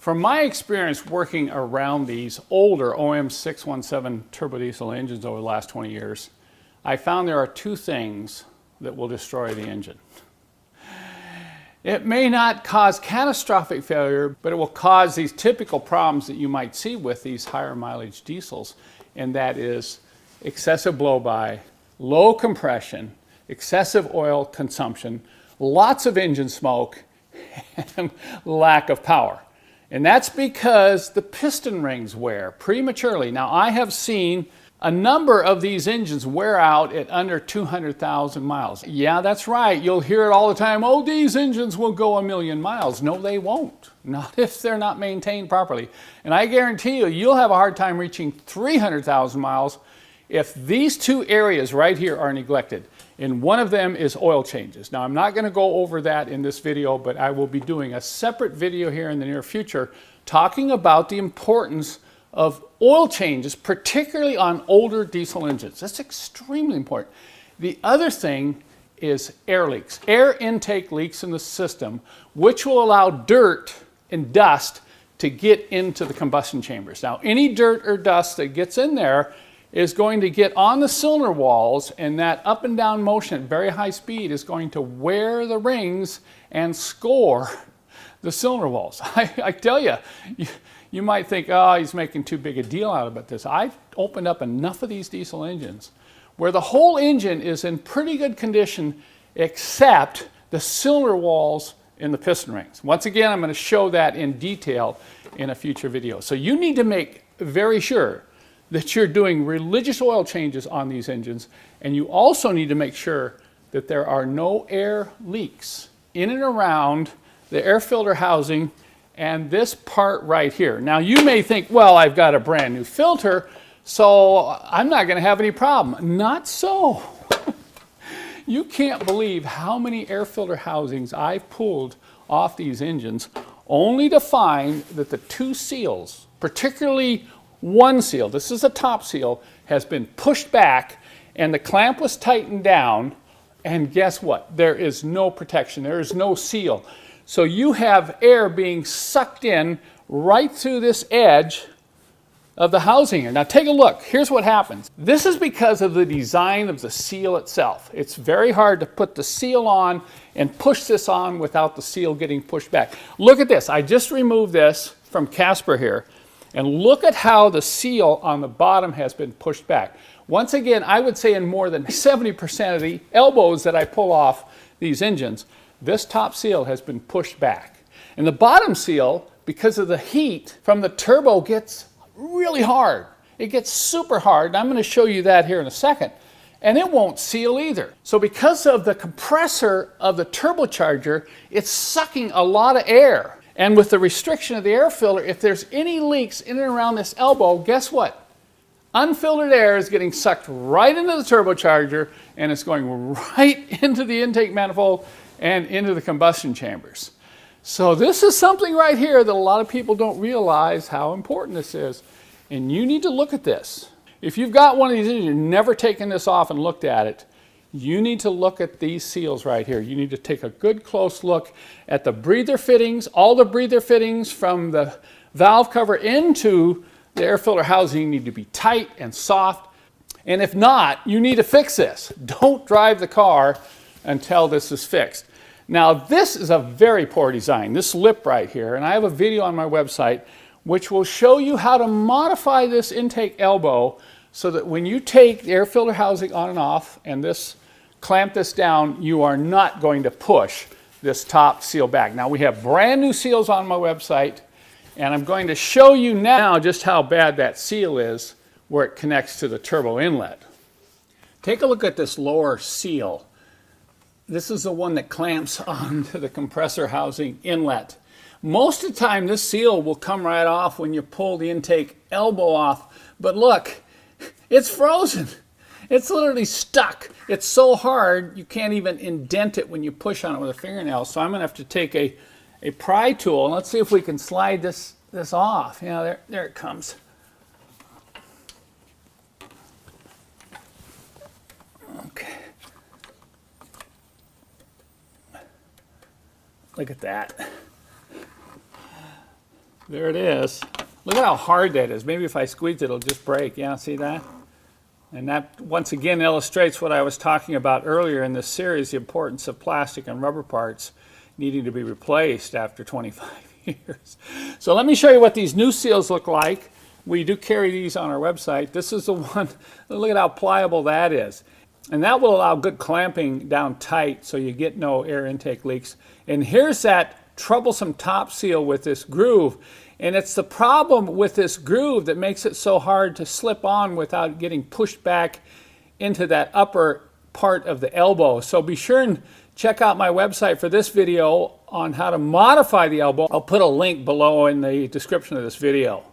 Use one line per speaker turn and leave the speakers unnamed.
From my experience working around these older OM617 turbo diesel engines over the last 20 years, I found there are two things that will destroy the engine. It may not cause catastrophic failure, but it will cause these typical problems that you might see with these higher mileage diesels, and that is excessive blow-by, low compression, excessive oil consumption, lots of engine smoke, and lack of power. And that's because the piston rings wear prematurely. Now, I have seen a number of these engines wear out at under 200,000 miles. Yeah, that's right. You'll hear it all the time. Oh, these engines will go 1,000,000 miles. No, they won't. Not if they're not maintained properly. And I guarantee you, you'll have a hard time reaching 300,000 miles if these two areas right here are neglected. And one of them is oil changes. Now, I'm not going to go over that in this video, but I will be doing a separate video here in the near future talking about the importance of oil changes, particularly on older diesel engines. That's extremely important. The other thing is air leaks, air intake leaks in the system, which will allow dirt and dust to get into the combustion chambers. Now, any dirt or dust that gets in there is going to get on the cylinder walls, and that up and down motion at very high speed is going to wear the rings and score the cylinder walls. I tell you, you might think, oh, he's making too big a deal out of this. I've opened up enough of these diesel engines where the whole engine is in pretty good condition except the cylinder walls and the piston rings. Once again, I'm going to show that in detail in a future video. So you need to make very sure that you're doing religious oil changes on these engines, and you also need to make sure that there are no air leaks in and around the air filter housing and this part right here. Now, you may think, well, I've got a brand new filter, so I'm not going to have any problem. Not so. You can't believe how many air filter housings I've pulled off these engines only to find that the two seals, particularly one seal, this is a top seal, has been pushed back and the clamp was tightened down, and guess what? There is no protection. There is no seal. So you have air being sucked in right through this edge of the housing here. Now take a look. Here's what happens. This is because of the design of the seal itself. It's very hard to put the seal on and push this on without the seal getting pushed back. Look at this. I just removed this from Casper here. And look at how the seal on the bottom has been pushed back. Once again, I would say in more than 70% of the elbows that I pull off these engines, this top seal has been pushed back. And the bottom seal, because of the heat from the turbo, gets really hard. It gets super hard, and I'm going to show you that here in a second. And it won't seal either. So because of the compressor of the turbocharger, it's sucking a lot of air. And with the restriction of the air filter, if there's any leaks in and around this elbow, guess what? Unfiltered air is getting sucked right into the turbocharger, and it's going right into the intake manifold and into the combustion chambers. So this is something right here that a lot of people don't realize how important this is. And you need to look at this. If you've got one of these engines, you've never taken this off and looked at it, you need to look at these seals right here. You need to take a good close look at the breather fittings, all the breather fittings from the valve cover into the air filter housing need to be tight and soft. And if not, you need to fix this. Don't drive the car until this is fixed. Now, this is a very poor design, this lip right here, and I have a video on my website which will show you how to modify this intake elbow so that when you take the air filter housing on and off and clamp this down, you are not going to push this top seal back. Now, we have brand new seals on my website, and I'm going to show you now just how bad that seal is where it connects to the turbo inlet. Take a look at this lower seal. This is the one that clamps onto the compressor housing inlet. Most of the time, this seal will come right off when you pull the intake elbow off, but look, it's frozen. It's literally stuck. It's so hard, you can't even indent it when you push on it with a fingernail. So I'm going to have to take a pry tool, and let's see if we can slide this off. Yeah, there it comes. Okay. Look at that. There it is. Look at how hard that is. Maybe if I squeeze it, it'll just break. Yeah, see that? And that, once again, illustrates what I was talking about earlier in this series, the importance of plastic and rubber parts needing to be replaced after 25 years. So let me show you what these new seals look like. We do carry these on our website. This is the one. Look at how pliable that is. And that will allow good clamping down tight so you get no air intake leaks. And here's that troublesome top seal with this groove. And it's the problem with this groove that makes it so hard to slip on without getting pushed back into that upper part of the elbow. So be sure and check out my website for this video on how to modify the elbow. I'll put a link below in the description of this video.